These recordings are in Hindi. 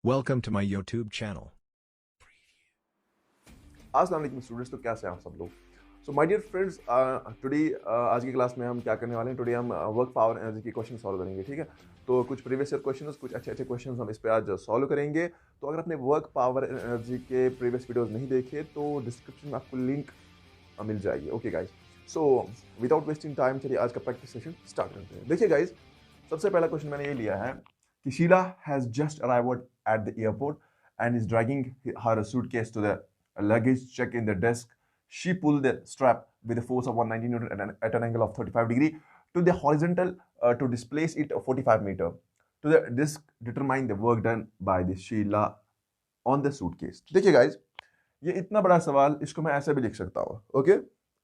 Welcome to my YouTube channel. अस्सलाम वालेकुम स्टूडेंट्स, तो कैसे हैं आप सब लोग। So my dear friends, today आज की क्लास में हम क्या करने वाले हैं। टुडे हम वर्क पावर एनर्जी के क्वेश्चन सॉल्व करेंगे, ठीक है। तो कुछ प्रीवियस ईयर क्वेश्चंस, कुछ अच्छे अच्छे क्वेश्चंस हम इस पे आज सॉल्व करेंगे। तो अगर आपने वर्क पावर एनर्जी के प्रीवियस वीडियोस नहीं देखे तो डिस्क्रिप्शन में आपको लिंक मिल जाएगी। Okay guys, so without wasting time चलिए आज का प्रैक्टिस सेशन स्टार्ट करते हैं। देखिए गाइज, सबसे पहला क्वेश्चन मैंने ये लिया है कि Sheela has just arrived at the airport and is dragging her suitcase to the luggage check in the desk. She pulled the strap with a force of 190 Newton at an angle of 35 degree to the horizontal to displace it 45 meter. To the disk, determine the work done by the Sheila on the suitcase. देखिए guys, ये इतना बड़ा सवाल, इसको मैं ऐसे भी लिख सकता हूँ। ओके,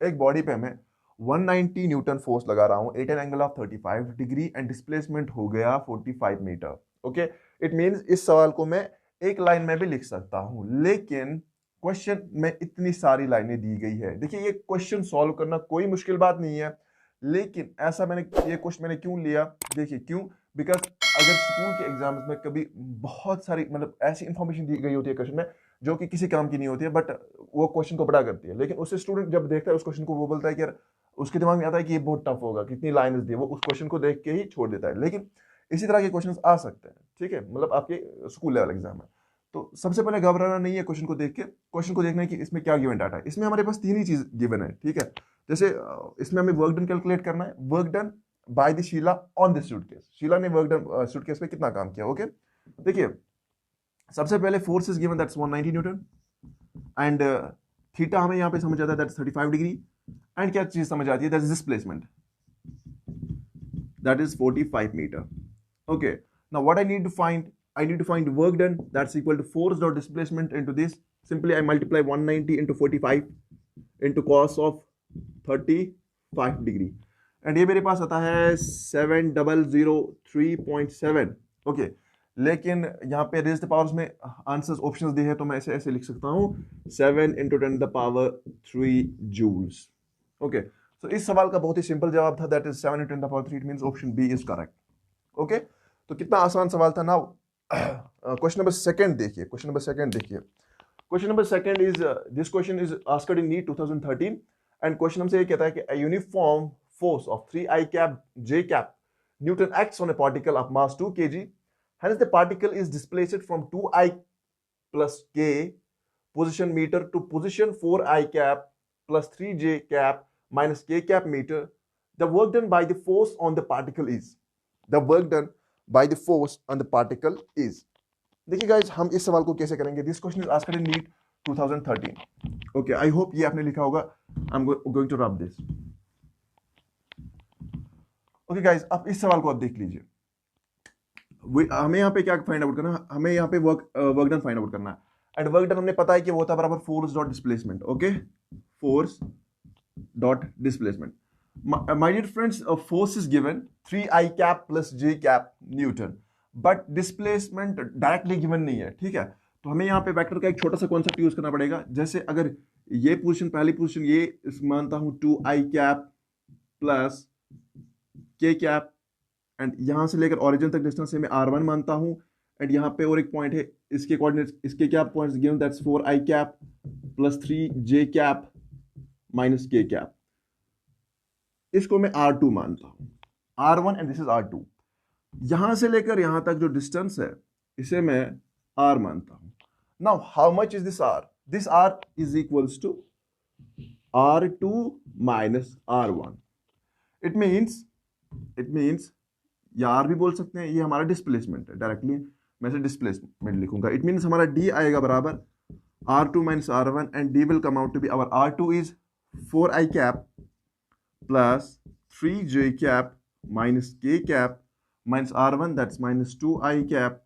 एक बॉडी पे मैं 190 न्यूटन फोर्स लगा रहा हूँ at an angle of 35 degree and displacement हो गया 45 मीटर। ओके, इट मीन्स इस सवाल को मैं एक लाइन में भी लिख सकता हूं, लेकिन क्वेश्चन में इतनी सारी लाइनें दी गई है। देखिए, ये क्वेश्चन सॉल्व करना कोई मुश्किल बात नहीं है, लेकिन ऐसा ये क्वेश्चन मैंने क्यों लिया, देखिए क्यों, बिकॉज अगर स्कूल के एग्जाम्स में कभी बहुत सारी मतलब ऐसी इंफॉर्मेशन दी गई होती है क्वेश्चन में जो कि किसी काम की नहीं होती है, बट वो क्वेश्चन को बड़ा करती है। लेकिन उससे स्टूडेंट जब देखता है उस क्वेश्चन को, वो बोलता है कि यार, उसके दिमाग में आता है कि ये बहुत टफ होगा, कितनी लाइन्स दी, वो उस क्वेश्चन को देख के ही छोड़ देता है। लेकिन इसी तरह के क्वेश्चंस आ सकते हैं, ठीक है, मतलब आपके स्कूल लेवल एग्जाम में। तो सबसे पहले घबराना नहीं है क्वेश्चन को देख के, क्वेश्चन को देखना है कि इसमें क्या गिवन डाटा है। इसमें हमारे पास तीन ही चीज गिवन है, ठीक है। जैसे इसमें हमें वर्क डन कैलकुलेट करना है, work done by the Sheela on this suitcase. Sheela ने वर्क डन सूटकेस पे कितना काम किया। ओके, देखिए सबसे पहले force is given, that's 190 Newton and theta हमें यहाँ पे समझ आता है, दैट्स 35 डिग्री। एंड क्या चीज समझ आती है, that's displacement, that is 45 meter. Okay, now what I need to find work done, that's equal to force dot displacement into this. Simply I multiply 190 into 45 into cos of 35 degree, and ये मेरे पास आता है 7003.7. ओके, लेकिन यहाँ पे रेज़ द पावर्स में आंसर्स ऑप्शंस दिए हैं, तो मैं ऐसे लिख सकता हूँ 7 into 10 the power 3 joules. Okay, तो इस सवाल का बहुत ही सिंपल जवाब था, that is 7 into 10 the power 3. It means option B is correct. Okay, तो कितना आसान सवाल था। नाउ क्वेश्चन नंबर सेकंड देखिए, question number second is this question is asked in NEET 2013 and question हमसे ये कहता है कि a uniform force of 3i cap j cap Newton acts on a particle of mass 2 kg. Hence the particle is displaced from 2i plus k position meter to position 4i cap plus 3j cap minus k cap meter. The work done by the force on the particle is, the work done by the force on the particle is. देखिए गाइस, हम इस सवाल को कैसे करेंगे। This question is asked in NEET 2013. Okay, I hope ये आपने लिखा होगा। I am going to rub this. Okay guys, अब इस सवाल को आप देख लीजिए। हमें यहाँ पे क्या फाइंड आउट करना है, हमें यहाँ पे वर्क डन फाइंड आउट करना है। एंड वर्क डन हमने पता है कि वो होता है बराबर force dot displacement. Okay, force dot displacement. My dear friends, force is given 3i cap plus j cap Newton, but displacement directly given नहीं है, ठीक है। तो हमें यहाँ पे वेक्टर का एक छोटा सा कॉन्सेप्ट यूज करना पड़ेगा। जैसे अगर ये पोजीशन, पहली पोजीशन ये मानता हूँ 2i cap plus k cap, and यहाँ से लेकर ओरिजिन तक डिस्टेंस है मैं r1 मानता हूँ। एंड यहाँ पे और एक पॉइंट है, इसके कोऑर्डिनेट्स, इसके क्या points given, that's 4i cap plus 3j cap minus के कैप। इसको मैं R2 मानता हूं, R1 and this is R2। यहां से लेकर यहां तक जो डिस्टेंस है इसे मैं R मानता हूं। Now how much is this R? This R is equals to R2 minus R1। It means या R भी बोल सकते हैं, ये हमारा डिस्प्लेसमेंट है, डायरेक्टली मैं इसे डिस्प्लेसमेंट लिखूंगा। इट मीन्स हमारा D आएगा बराबर R2 minus R1 and D will come out to be, our R2 is 4i cap plus 3j cap minus k cap minus R1, that's minus 2i cap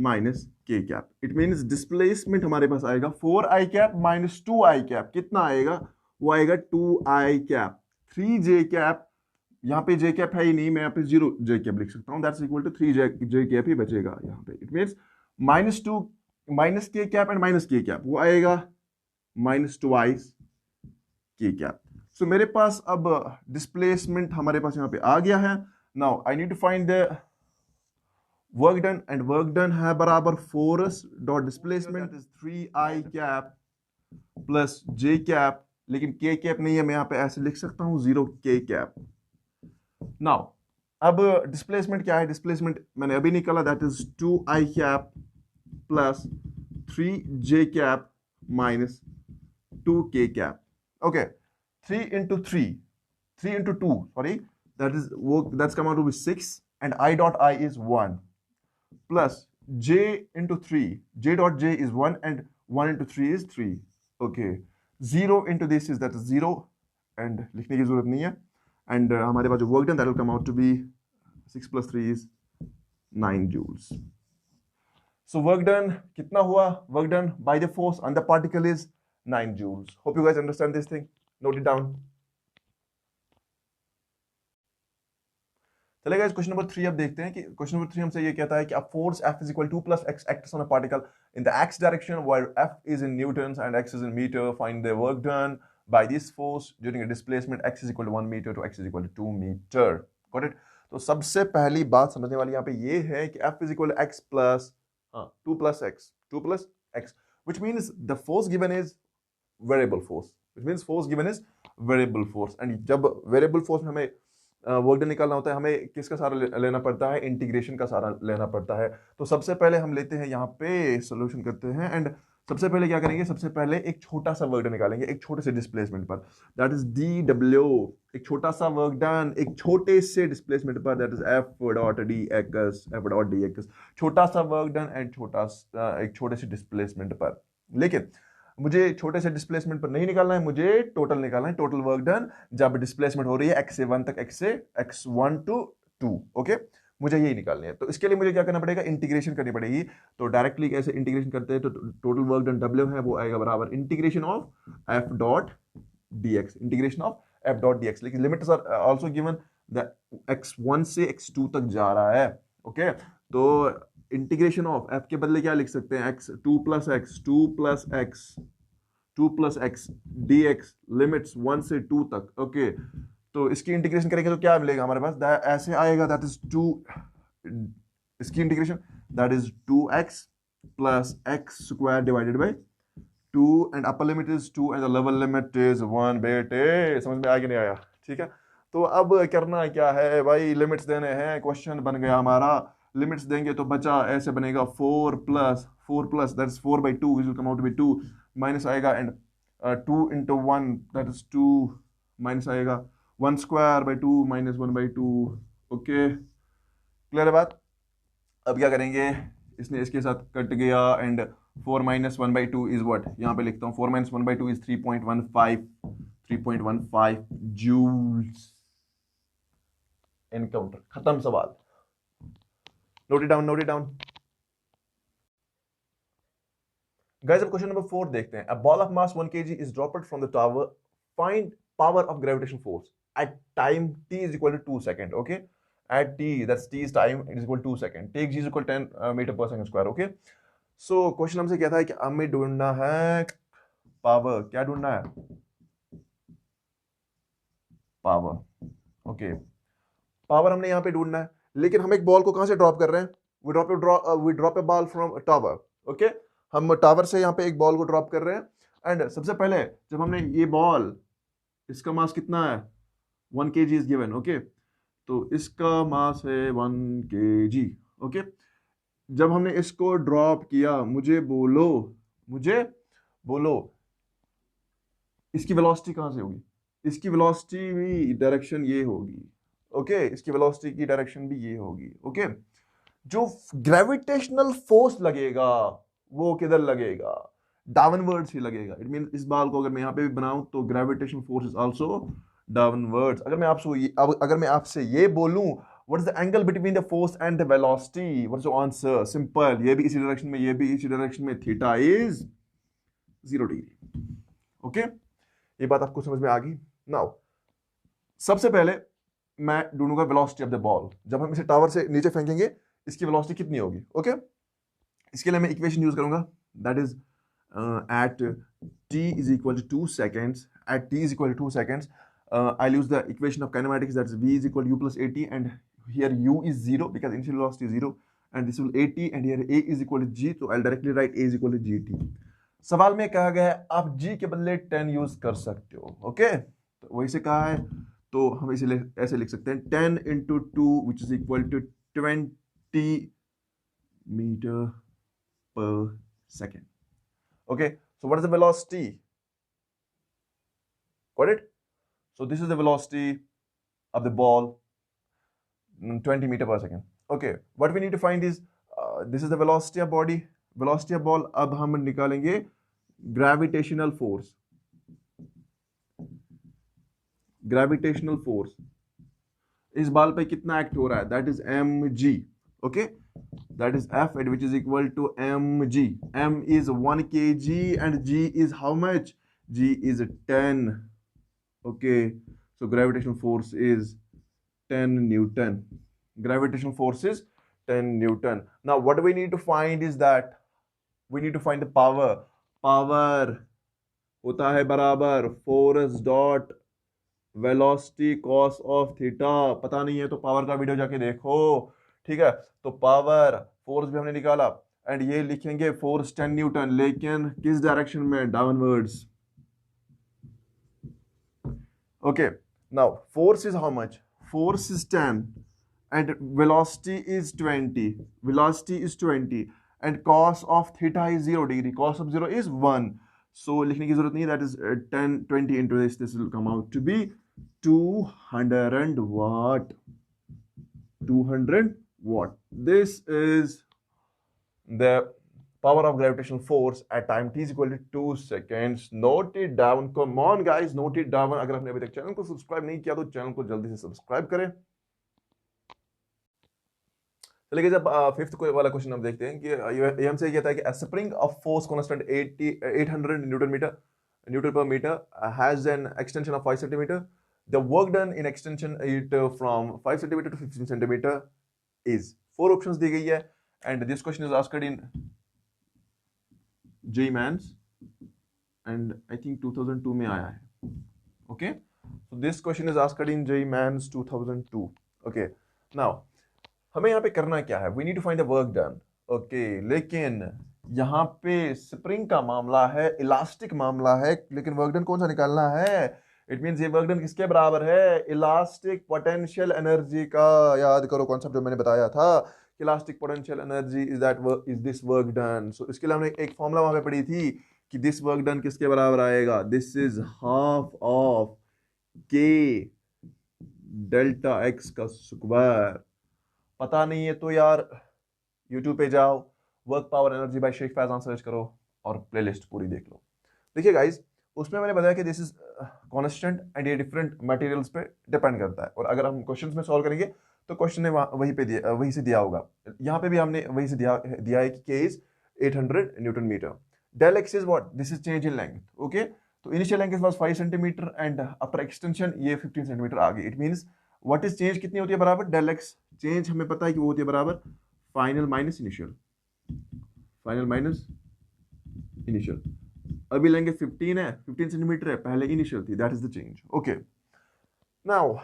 minus k cap. It means displacement हमारे पास आएगा 4i cap minus 2i cap. कितना आएगा? वो आएगा 2i cap. 3j cap, यहाँ पे j cap है ही नहीं, मैं यहाँ पे 0j cap लिख सकता हूँ, that's equal to 3j cap ही बचेगा यहाँ पे। It means minus 2 माइनस के कैप एंड माइनस के कैप, वो आएगा माइनस ट्वाइस के कैप। सो मेरे पास अब डिस्प्लेसमेंट हमारे पास यहाँ पे आ गया है। Now I need to find the work done, and work done है बराबर force dot displacement is 3i cap plus j cap, लेकिन k कैप नहीं है, मैं यहाँ पे ऐसे लिख सकता हूँ 0k कैप। नाउ अब डिस्प्लेसमेंट क्या है, डिस्प्लेसमेंट मैंने अभी निकाला, that is 2i cap plus 3j cap minus 2k cap. Okay, 3 into 3 into 2, sorry, that's come out to be 6, and I dot I is 1, plus j into 3, j dot j is 1, and 1 into 3 is 3. Okay, 0 into this is, that is 0, and लिखने की जरूरत नहीं है, and हमारे पास जो work done, that will come out to be 6 plus 3 is 9 joules. So work done कितना हुआ, work done by the force on the particle is 9 joules. Hope you guys understand this thing. Note it down. चले गाइस, क्वेश्चन नंबर 3 अब देखते हैं कि क्वेश्चन नंबर 3 हमसे ये कहता है कि a force F is equal to 2 plus x acts on a particle in the x direction where F is in newtons and x is in meter. Find the work done by this force during a displacement x is equal to 1 meter to x is equal to 2 meter. Got it? तो सबसे पहली बात समझने वाली यहाँ पे ये है कि F is equal to x plus 2 plus x, which means the force given is variable force, which means force given is variable force, and जब variable force में हमें वर्क डन निकालना होता है, हमें किसका सहारा लेना पड़ता है, इंटीग्रेशन का सहारा लेना पड़ता है। तो सबसे पहले हम लेते हैं यहाँ पे सॉल्यूशन करते हैं, एंड सबसे पहले क्या करेंगे, सबसे पहले एक छोटा सा वर्क डन निकालेंगे एक छोटे से डिस्प्लेसमेंट पर, दैट इज डी डब्ल्यू, एक छोटा सा वर्क डन एक छोटे से डिस्प्लेसमेंट पर, that is F dot D x, छोटा सा वर्क डन एंड एक छोटे से डिस्प्लेसमेंट पर। लेकिन मुझे छोटे से डिस्प्लेसमेंट पर नहीं निकालना है, मुझे टोटल निकालना है, टोटल वर्क डन जब डिस्प्लेसमेंट हो रही है x से 1 तक, x से x1 to 2। ओके, मुझे यही निकालनी है। तो इसके लिए मुझे क्या करना पड़ेगा, इंटीग्रेशन करनी पड़ेगी। तो डायरेक्टली कैसे इंटीग्रेशन करते हैं, तो टोटल वर्क डन W है वो आएगा बराबर integration of f dot dx, integration of f dot dx। लेकिन limits are also given, the x1 से x2 तक जा रहा है। ओके, तो इंटीग्रेशन ऑफ f के बदले क्या लिख सकते हैं, x 2 plus x dx limits 1 से 2 तक। ओके, तो इसकी इंटीग्रेशन करेंगे तो क्या मिलेगा हमारे पास, ऐसे आएगा, दैट इज 2, इसकी integration that is 2x plus x square divided by 2, and upper limit is 2 and the lower limit is 1। बेटे समझ में आ गया नहीं आया? ठीक है, तो अब करना क्या है भाई, लिमिट्स देने हैं, क्वेश्चन बन गया हमारा। लिमिट्स देंगे तो बचा ऐसे बनेगा 4 plus that is 4 by 2 which will come out to be 2, minus आएगा, and 2 into 1 that is 2, minus आएगा 1 square by 2 minus 1 by 2। Okay, clear है बात? अब क्या करेंगे, इसने इसके साथ कट गया, and 4 minus 1 by 2 is what, यहाँ पे लिखता हूँ 4 minus 1 by 2 is 3.15 joules। Encounter खत्म सवाल। Note it down। Guys, अब क्वेश्चन नंबर 4 देखते हैं। A ball of mass 1 kg is dropped from the tower. Find power of gravitation force at time t is equal to 2 seconds. Okay, at t, that's t is time, it is equal to 2 seconds. Take g is equal to 10 meter per second square. Okay, so question हमसे कहता है कि हमें ढूंढना है पावर। क्या ढूंढना है, पावर। ओके, पावर हमने यहाँ पे ढूंढना है, लेकिन हम एक बॉल को कहां से ड्रॉप कर रहे हैं, we drop a ball from tower. Okay, हम टावर से यहाँ पे एक बॉल को ड्रॉप कर रहे हैं, एंड सबसे पहले जब हमने ये बॉल, इसका मास कितना है, 1 kg इज गिवन। ओके, तो इसका मास है 1 kg। ओके, जब हमने इसको ड्रॉप किया, मुझे बोलो इसकी वेलोसिटी कहां से होगी, इसकी वेलोसिटी भी डायरेक्शन ये होगी। ओके, इसकी वेलोसिटी की डायरेक्शन भी ये होगी। ओके, जो ग्रेविटेशनल फोर्स लगेगा वो किधर लगेगा, डाउनवर्ड्स ही लगेगा। इट मीन इस बाल को अगर मैं यहाँ पे भी बनाऊं तो gravitation force is also downwards. अगर मैं आपसे ये बोलूं what is the angle between the force and the velocity, what is the answer, simple, ये भी इसी डायरेक्शन में, ये भी इसी डायरेक्शन में, थीटा इज 0 डिग्री। ओके, ये बात आपको समझ में आ गई। नाउ सबसे पहले मैं ढूंढूंगा वेलोसिटी ऑफ द बॉल। जब हम इसे टावर से नीचे फेंकेंगे इसकी वेलोसिटी कितनी होगी। ओके, इसके लिए मैं इक्वेशन यूज करूंगा, that is at t is equal to 2 seconds, I'll use the equation of kinematics, that's v is equal to u plus at, and here u is 0 because initial velocity is 0, and this will 80 and here A is equal to G, so I'll directly write A is equal to GT. सवाल में कहा गया है आप G के बदले 10 यूज कर सकते हो, ओके, तो वही से कहा है, तो हम इसे ऐसे लिख सकते हैं 10 into 2 which is equal to 20 meter per second. Okay, so what is the velocity? Got it? So this is the velocity of the ball, 20 meter per second. Okay, what we need to find is this is the velocity of body, velocity of ball. अब हम निकालेंगे gravitational force. Gravitational force इस बॉल पे कितना एक्ट हो रहा है, that is mg. Okay, that is F, which is equal to mg. M is 1 kg and g is how much? G is 10. Okay, so gravitational force is 10 Newton. Gravitational force is 10 Newton. Now what we need to find is that we need to find the power. Power होता है बराबर force dot velocity cos of theta. पता नहीं है तो पावर का वीडियो जाके देखो, ठीक है। तो पावर फोर्स भी हमने निकाला एंड ये लिखेंगे फोर्स 10 न्यूटन, लेकिन किस डायरेक्शन में? Downwards. Okay, now force is how much? Force is 10 and velocity is 20. Velocity is 20 and cos of theta is 0 degree. Cos of 0 is 1. So लिखने की जरूरत नहीं, that is 10 20 into this will come out to be 200 watt. 200 watt. This is the power of gravitational force at time t is equal to 2 seconds. Note it down. Come on guys, note it down. अगर आपने अभी तक चैनल को सब्सक्राइब नहीं किया तो चैनल को जल्दी से सब्सक्राइब करें। चलिए जब फिफ्थ वाला क्वेश्चन हम देखते हैं कि ये हमसे कहता है कि spring of force constant 800 newton पर meter has an extension of 5 centimeter. The work done in extension it from 5 centimeter to 15 centimeter is. 4 options दी गई है and this question is asked in JEE Mains and I think 2002 में आया है. Okay, so this question is asked in JEE Mains 2002. Okay, now हमें यहाँ पे करना क्या है? We need to find the work done. Okay, लेकिन यहाँ पे स्प्रिंग का मामला है, इलास्टिक मामला है, लेकिन वर्क डन कौन सा निकालना है? इट मींस ये वर्क डन किसके बराबर है? इलास्टिक पोटेंशियल एनर्जी का. याद करो कॉन्सेप्ट जो मैंने बताया था, elastic potential energy is that is this work done. So इसके लिए हमने एक फॉर्मूला वहां पे पढ़ी थी कि दिस वर्क डन किसके बराबर आएगा? This is half of K delta x का स्क्वायर. पता नहीं है तो यार YouTube पे जाओ, work power energy by Sheikh Faizan search करो और प्लेलिस्ट पूरी देख लो. देखिए गाइस, उसमें मैंने बताया कि दिस इज कांस्टेंट एंड ये डिफरेंट मटेरियल्स पे डिपेंड करता है. और अगर हम क्वेश्चंस में सॉल्व करेंगे तो क्वेश्चन ने वहीं से दिया होगा. यहाँ पे भी हमने वहीं से दिया है कि K is 800 newton meter. Del x is what? This is change in length. Okay, तो initial length was 5 centimeter and after extension ये 15 सेंटीमीटर आ गई. It means what is change कितनी होती है? बराबर डेल एक्स. चेंज हमें पता है कि वो होती है बराबर final minus initial. Final minus initial. अभी लेंगे 15 है, 15 सेंटीमीटर है, पहले इनिशियल थी, that is the change. Okay, now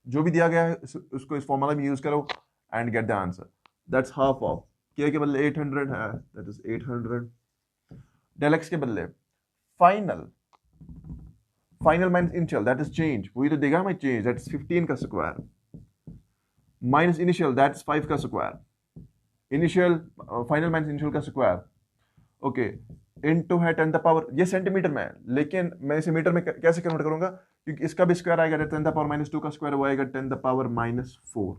जो भी दिया गया है उसको इस फॉर्मूला में यूज करो and get the answer. That's half of के बदले 800 है, दैट इज 800. डेल एक्स के बदले final minus initial, that is change. वही तो देगा हमें चेंज, दैट इज 15 का square minus initial, that is 5 का square. Initial final minus initial का स्क्वायर. ओके, इनटू है 10 द पावर, ये सेंटीमीटर में है लेकिन मैं इसे मीटर में कैसे कन्वर्ट करूंगा? क्योंकि इसका भी स्क्वायर आएगा 10 द पावर माइनस 2 का स्क्वायर, वो आएगा 10 द पावर माइनस 4.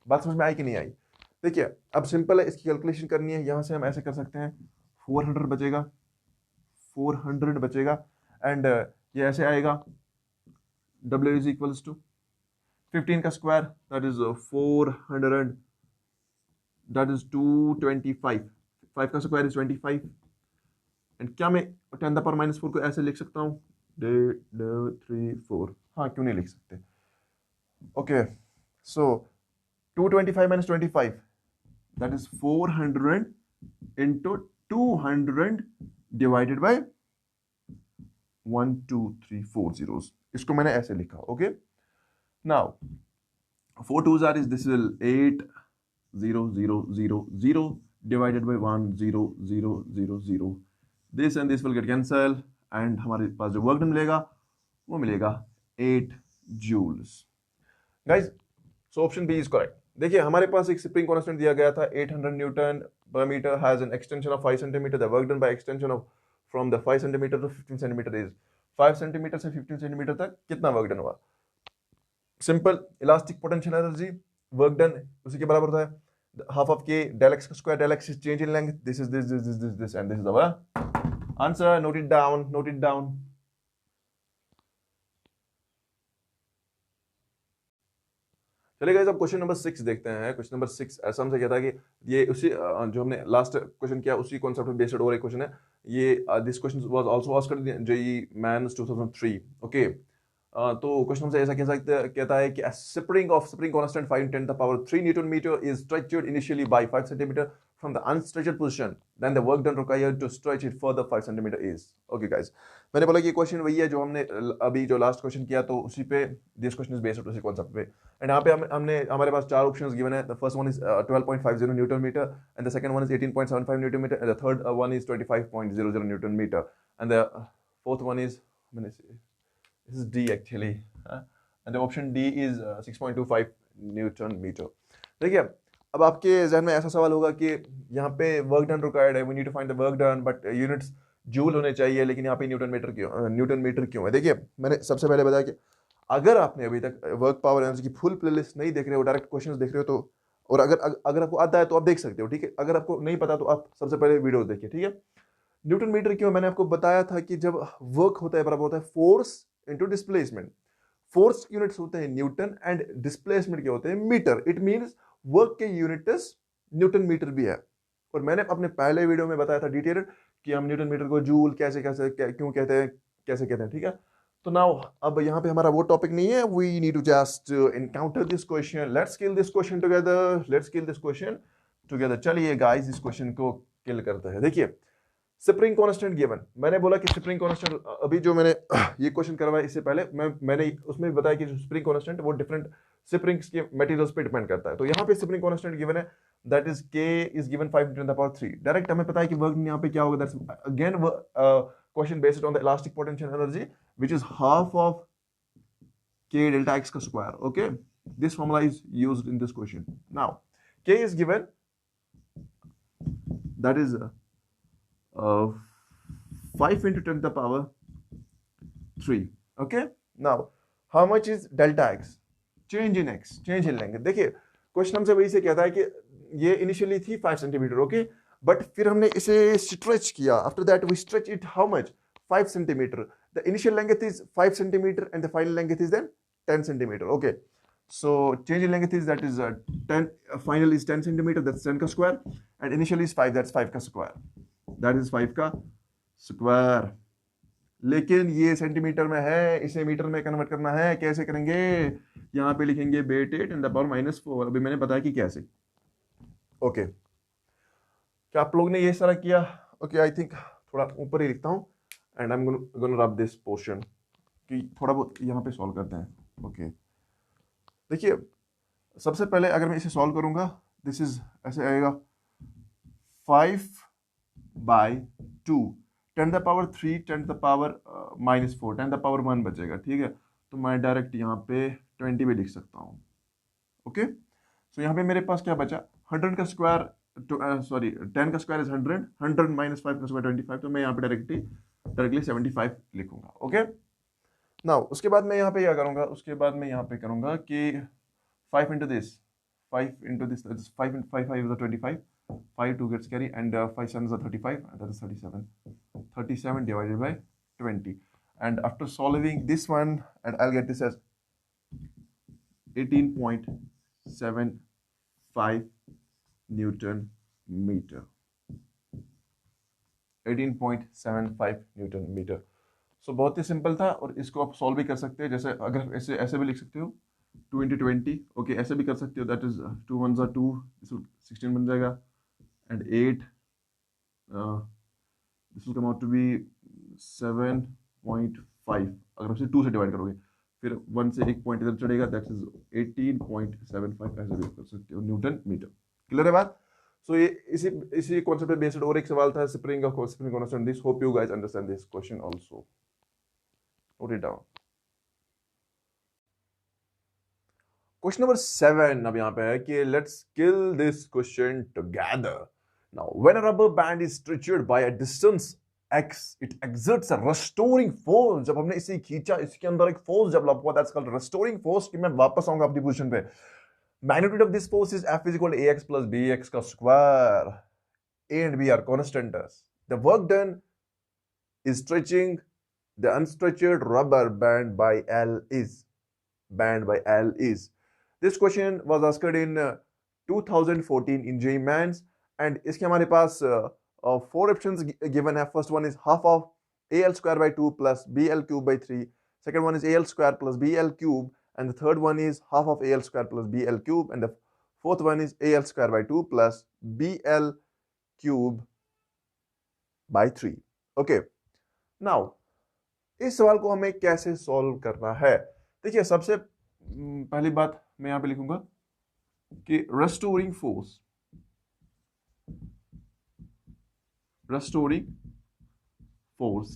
बात समझ में आई कि नहीं आई? देखिए अब सिंपल है, इसकी कैलकुलेशन करनी है. यहां से हम ऐसे कर सकते हैं, 400 बचेगा, 400 बचेगा एंड ये ऐसे आएगा W इज इक्वल्स टू 15 का square, that is 400, that is 225. 5 का स्क्वायर इज 25 एंड क्या मैं 10 द पावर माइनस 4 को ऐसे लिख सकता हूँ? 3 4. हाँ, क्यों नहीं लिख सकते? Okay, so 225 minus 25, that is 400 into 200 divided by 1 2 3 4 zeros. इसको मैंने ऐसे लिखा. Okay, now 4 2s are is this will 8 0 0 0 0 divided by 1 0 0 0 0. This and this will get cancel and हमारे पास जो वर्क डन मिलेगा वो मिलेगा 8 joules. Guys, so option B is correct. देखिए हमारे पास एक स्प्रिंग कांस्टेंट दिया गया था 800 न्यूटन पर meter has an extension of 5 centimeter. The work done by extension of from the 5 centimeter to 15 centimeter is 5 centimeter से 15 सेंटीमीटर तक कितना वर्क डन हुआ. Simple elastic potential energy work done उसी के बराबर होता है half of K del x square. Del x is change in length. This is this and this is our answer. Note it down. चलिए गाइस अब क्वेश्चन नंबर 6 देखते हैं. क्वेश्चन नंबर 6 ऐसा हमसे कहता है कि ये उसी जो हमने लास्ट क्वेश्चन किया उसी कॉन्सेप्ट पे बेस्ड और एक क्वेश्चन है ये. This question was also asked in JEE Mains 2003. Okay तो क्वेश्चन हमसे ऐसा कहता है कि spring constant 5 × 10⁻³ newton meter is stretched initially by 5 centimeter from the unstretched position then the work done required to stretch it further 5 centimeter is. Okay guys मैंने बोला कि क्वेश्चन वही है जो हमने अभी जो लास्ट क्वेश्चन किया तो उसी पे दिस क्वेश्चन इज बेस्ड उसी कॉन्सेप्ट पे. एंड यहाँ पे हमने हमारे पास चार ऑप्शंस गिवन है. The first one is 12.50 newton meter and the second one is 18.75 newton meter and the third one is 25.00 newton meter and the fourth one is this is D actually and the option D is 6.25 newton meter. देखिए अब आपके जहन में ऐसा सवाल होगा कि यहाँ पे वर्क डन रिक्वायर्ड है, we need to find the work done but units joule होने चाहिए लेकिन यहाँ पे न्यूटन मीटर क्यों है. देखिए मैंने सबसे पहले बताया कि अगर आपने अभी तक वर्क पावर एनर्जी की फुल प्लेलिस्ट नहीं देख रहे हो, डायरेक्ट क्वेश्चंस देख रहे हो तो, और अगर आपको आता है तो आप देख सकते हो, ठीक है. अगर आपको नहीं पता तो आप सबसे पहले वीडियो देखिए, ठीक है. न्यूटन मीटर क्यों, मैंने आपको बताया था कि जब वर्क होता है बराबर होता है force into displacement. Force units होते हैं न्यूटन एंड डिस्प्लेसमेंट के होते हैं मीटर. इट मींस वर्क के यूनिट्स न्यूटन मीटर भी है. और मैंने अपने पहले वीडियो में बताया था डिटेल्ड कि हम न्यूटन मीटर को जूल क्यों कहते हैं, कैसे कहते हैं, ठीक है. तो नाउ अब यहाँ पे हमारा वो टॉपिक नहीं है. We need to just encounter this question. Let's kill this question together. चलिए गाइस इस क्वेश्चन को किल करते हैं. देखिए स्प्रिंग कांस्टेंट गिवन, मैंने बोला कि स्प्रिंग कांस्टेंट अभी जो मैंने ये क्वेश्चन करवाया इससे पहले मैंने उसमें भी बताया कि जो स्प्रिंग कांस्टेंट वो डिफरेंट स्प्रिंग्स के मटेरियल्स पे डिपेंड करता है. तो यहाँ पे स्प्रिंग कांस्टेंट गिवन है that is k is given 5 × 10⁻³ direct हमें पता है कि वर्क यहाँ पे क्या होगा. That's again question based on the elastic potential energy which is half of k delta x का square. Okay this formula is used in this question. Now k is given that is 5 × 10⁻³ okay. Now how much is delta x? change in length. देखिए क्वेश्चन हमसे वही से कहता है कि ये इनिशियली थी 5 सेंटीमीटर, ओके, बट फिर हमने इसे स्ट्रेच किया. After that we stretch it how much 5 centimeter. The initial length is 5 centimeter and the final length is then 10 centimeter. Okay so change in length is that is 10, final is 10 centimeter, that's 10 का square and initially is 5, that's 5 का square, that is 5 का square. लेकिन ये सेंटीमीटर में है, इसे मीटर में कन्वर्ट करना है. कैसे करेंगे, यहाँ पे लिखेंगे बेट 8 इन द पावर -4. अभी मैंने बताया कि कैसे. ओके क्या आप लोग ने ये सारा किया? ओके आई थिंक थोड़ा ऊपर ही लिखता हूँ and I am gonna rub this portion कि थोड़ा बहुत यहाँ पे सॉल्व करते हैं. ओके देखिए सबसे पहले अगर मैं इसे सॉल्व करूंगा दिस इज ऐसे आएगा 5/2 10⁻³ 10⁻⁻4 10⁻1 बचेगा, ठीक है. तो मैं डायरेक्ट यहाँ पे 20 भी लिख सकता हूँ. ओके सो यहाँ पे मेरे पास क्या बचा 100 का स्क्वायर 10 का स्क्वायर इज 100 100 - 5 का स्क्वायर 25. तो मैं यहाँ पे डायरेक्टली 75 लिखूंगा. ओके नाउ उसके बाद मैं यहाँ पे क्या करूँगा, उसके बाद मैं यहाँ पे करूँगा कि 5 × this 5 × this, that is 5 × 5 5 is 25, 5 2 gets carry and 5 7 is 35 and that is 37 divided by 20 and after solving this one and I'll get this as 18.75 Newton meter. 18.75 Newton meter. सो बहुत ही सिंपल था और इसको आप सॉल्व भी कर सकते हैं. जैसे अगर ऐसे भी लिख सकते हो 2 × 20. ओके ऐसे भी कर सकते हो, दैट इज 2 1s are 2, 16 बन जाएगा and 8 this will come out to be 7.5 अगर उसे 2 से डिवाइड करोगे. फिर 1 से एक पॉइंट इधर चढ़ेगा, दैट इज 18.75 ऐसे भी कर सकते हो न्यूटन मीटर। क्लियर है बात? सो ये इसी कॉन्सेप्ट पे बेस्ड और एक सवाल था spring of spring constant this, hope you guys understand this question also, note it down. Question number 7 अब यहाँ पे है कि let's kill this question together. Now when a rubber band is stretched by a distance x it exerts a restoring force, जब हमने इसे खींचा इसके अंदर एक फोर्स डेवलप हुआ, दैट्स कॉल्ड restoring force। कि मैं वापस आऊंगा अपनी पोजीशन पे। Magnitude of this force is F is equal to ax plus bx का square. A and B are constants. The work done is stretching the unstretched rubber band by L is. This question was asked in 2014 in JEE Mains, and इसके हमारे पास 4 options given है। First one is half of AL square by 2 plus BL cube by 3. Second one is AL square plus BL cube, and the third one is half of AL square plus BL cube, and the fourth one is AL square by 2 plus BL cube by 3. Okay. Now इस सवाल को हमें कैसे सॉल्व करना है? देखिए सबसे पहली बात मैं यहां पे लिखूंगा कि रेस्टोरिंग फोर्स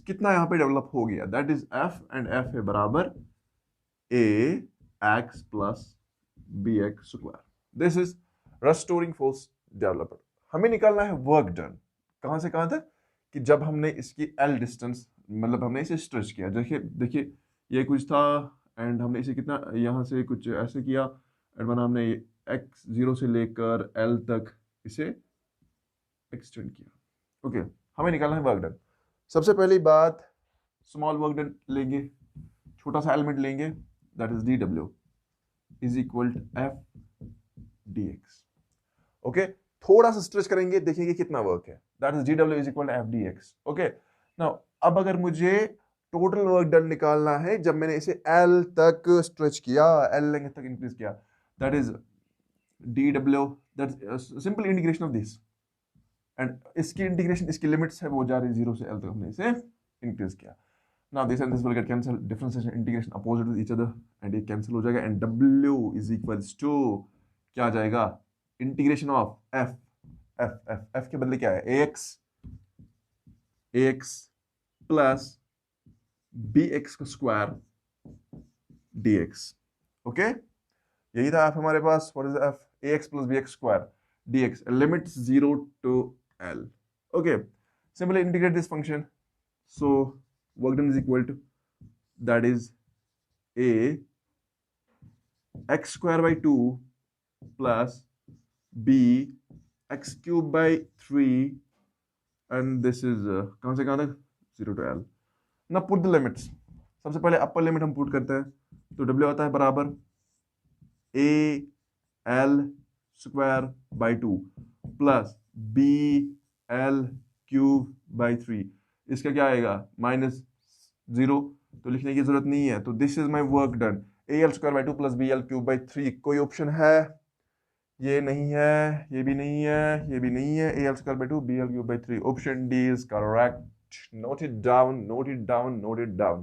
कितना यहां पे डेवलप हो गया, that is F, and F है बराबर AX plus BX square. This is restoring force developed. हमें निकालना है वर्क डन। कहां से कहां तक? कि जब हमने इसकी L डिस्टेंस, मतलब हमने इसे स्ट्रेच किया, देखिए ये कुछ था एंड हमने इसे कितना यहाँ से कुछ ऐसे किया एंड बना हमने x 0 से लेकर L तक इसे एक्सटेंड किया। ओके, हमें निकालना है वर्क डन। सबसे पहली बात स्मॉल वर्क डन लेंगे, छोटा सा एलिमेंट लेंगे, that is dw is equal to F dx। Okay, थोड़ा सा स्ट्रेच करेंगे, देखेंगे कितना वर्क है, that is dw is equal to F dx। Okay, now अब अगर मुझे टोटल वर्क डन निकालना है जब मैंने इसे L तक स्ट्रेच किया, L लेंथ तक इंक्रीज किया, that is dw, that's simple integration of this, and इसकी इंटीग्रेशन, इसकी लिमिट्स है वो जा रही है 0 से L तक, हमने इसे इंक्रीज किया। Now this and this will get cancel, differentiation integration opposite with each other, and ये कैंसिल हो जाएगा, and w is equals to क्या आ जाएगा, इंटीग्रेशन ऑफ f के बदले क्या है, ax प्लस bx का स्क्वायर dx। ओके, यही था f हमारे पास। What is f? ax plus bx square dx, limit 0 to L। Okay, simply integrate this function, so work done is equal to that is a x square by 2 plus b x cube by 3, and this is कहां से कहां तक, 0 to L। ना पुट द लिमिट्स, सबसे पहले अपर लिमिट हम पुट करते हैं, तो W आता है बराबर AL square by 2 plus BL cube by 3, इसका क्या आएगा -0, तो लिखने की जरूरत नहीं है। तो this is my work done, AL square by 2 plus BL cube by 3। कोई ऑप्शन है? ये नहीं है, ये भी नहीं है, ये भी नहीं है। AL square by 2 BL cube by 3, option D is correct. Note it down, note it down, note it down.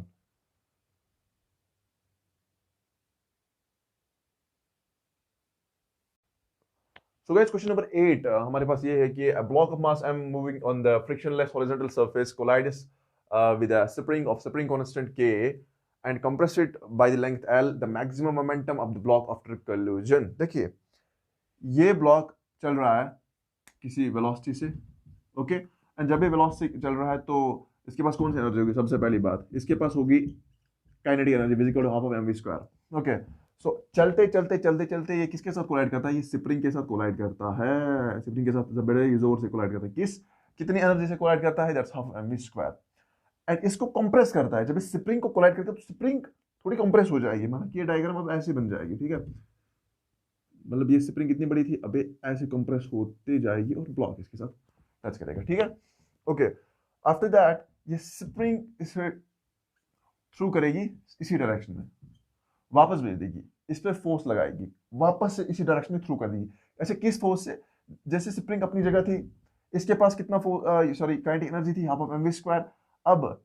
So guys, question number 8 हमारे पास ये है कि a block of mass m moving on the frictionless horizontal surface collides with a spring constant k and compress it by the length L, the maximum momentum of the block after collision। देखिए ये ब्लॉक चल रहा है किसी वेलोसिटी से, ओके, एंड जब ये वेलोसिटी चल रहा है तो इसके पास कौन सी एनर्जी होगी? सबसे पहली बात इसके पास होगी kinetic energy, equal to half of mv square. Okay, so चलते चलते चलते चलते ये किसके साथ कोलाइड करता है? ये स्प्रिंग के साथ कोलाइड करता है, स्प्रिंग के साथ बड़े जोर से कोलाइड करता है। कितनी एनर्जी से कोलाइड करता है? That's half of mv square. And इसको कंप्रेस करता है, जब इस स्प्रिंग को कोलाइड करता है तो स्प्रिंग थोड़ी कंप्रेस हो जाएगी, मतलब कि ये डायग्राम अब ऐसे बन जाएगी, ठीक है, मतलब ये स्प्रिंग कितनी बड़ी थी, अबे ऐसे कंप्रेस होते जाएगी और ब्लॉक इसके साथ टच करेगा, ठीक है। ओके, आफ्टर दैट ये स्प्रिंग इसे थ्रू करेगी इसी डायरेक्शन में, वापस भेज देगी, इस पर फोर्स लगाएगी, वापस से इसी डायरेक्शन में थ्रू कर देगी। ऐसे किस फोर्स से? जैसे स्प्रिंग अपनी जगह थी, इसके पास कितना काइनेटिक एनर्जी थी, हाफ ऑफ mv स्क्वायर। अब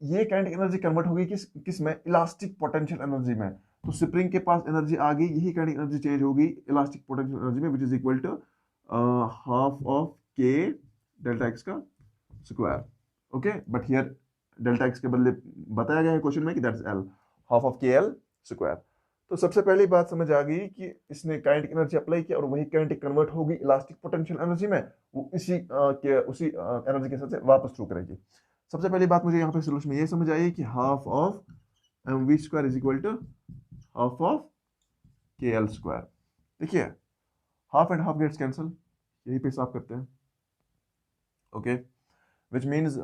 ये काइनेटिक एनर्जी कन्वर्ट होगी किस में, इलास्टिक पोटेंशियल एनर्जी में। तो स्प्रिंग के पास एनर्जी आ गई, यही काइनेटिक एनर्जी चेंज होगी इलास्टिक पोटेंशियल एनर्जी में, which is equal to half of K delta x का square. Okay, but here delta X के बदले बताया गया है क्वेश्चन में कि that is L, half of के एल स्क्वायर। तो सबसे पहली बात समझ आ गई कि इसने काइनेटिक एनर्जी अप्लाई किया और वही काइनेटिक कन्वर्ट होगी इलास्टिक पोटेंशियल एनर्जी में, वो उसी एनर्जी के साथ वापस थ्रू करेगी। सबसे पहली बात मुझे यहाँ पे सोल्यूशन में ये समझ आई कि half of m v square is equal to half of के एल स्क्वायर। देखिए half and half gets cancel, यही पे साफ करते हैं। Okay, which means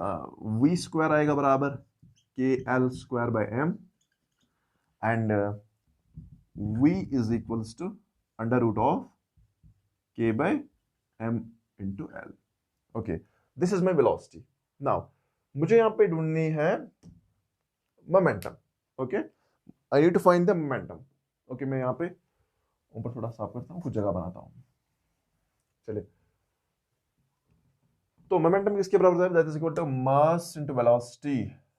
v square आएगा बराबर k L square by m and v is equals to under root of k by m into l. Okay, this is my velocity. Now मुझे यहाँ पे ढूंढनी है momentum. Okay, I need to find the momentum. Okay, मैं यहाँ पे ऊपर थोड़ा साफ करता हूँ, कुछ जगह बनाता हूँ। चलिए, तो momentum किसके बराबर है? That is equal to mass into velocity.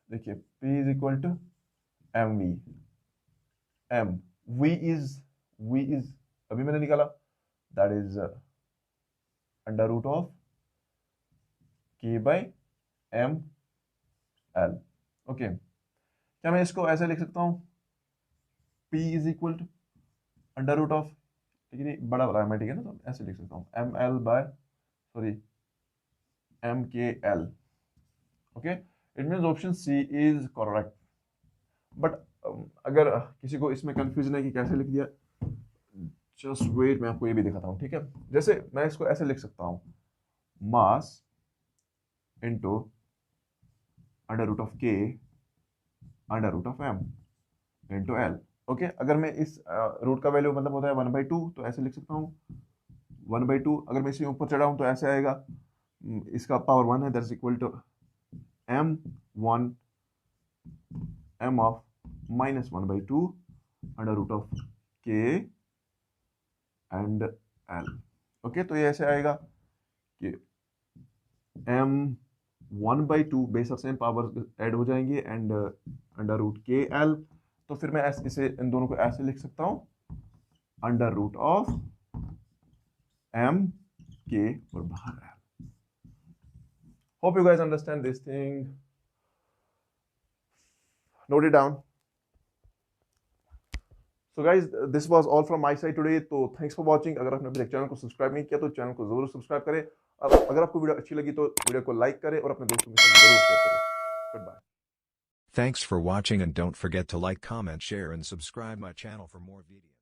देखिए p is equal to mv, m v is अभी मैंने निकाला, that is under root of k by m l. Okay, क्या मैं इसको ऐसे लिख सकता हूँ p is equal to under root of, ठीक है बड़ा ठीक है ना, तो ऐसे लिख सकता हूँ m l by m k l. Okay, it means option C is correct. But अगर किसी को इसमें कंफ्यूजन है कि कैसे लिख दिया, जस्ट वेट, मैं आपको ये भी दिखाता हूँ। ठीक है, जैसे मैं इसको ऐसे लिख सकता हूँ, mass into under root of k under root of M into L. Okay, अगर मैं इस रूट का वैल्यू मतलब होता है 1/2, तो ऐसे लिख सकता हूँ 1/2। अगर मैं इसे ऊपर चढ़ा हूँ तो ऐसे आएगा, इसका पावर 1 है, that is equal to m1 m of -1/2 under root of k and l। Okay, तो ये ऐसे आएगा कि m1/2 base of same power add हो जाएंगे and under root k l। तो फिर मैं इसे इन दोनों को ऐसे लिख सकता हूँ under root of m k और बाहर l। Hope you guys understand this thing, note it down. So guys, this was all from my side today. तो thanks for watching. अगर आपने अभी तक चैनल को सब्सक्राइब नहीं किया तो चैनल को जरूर सब्सक्राइब करें। अगर आपको वीडियो अच्छी लगी तो वीडियो को लाइक करें और अपने दोस्तों के साथ जरूर शेयर करें। Goodbye. Thanks for watching and don't forget to like, comment, share and subscribe my channel for more videos.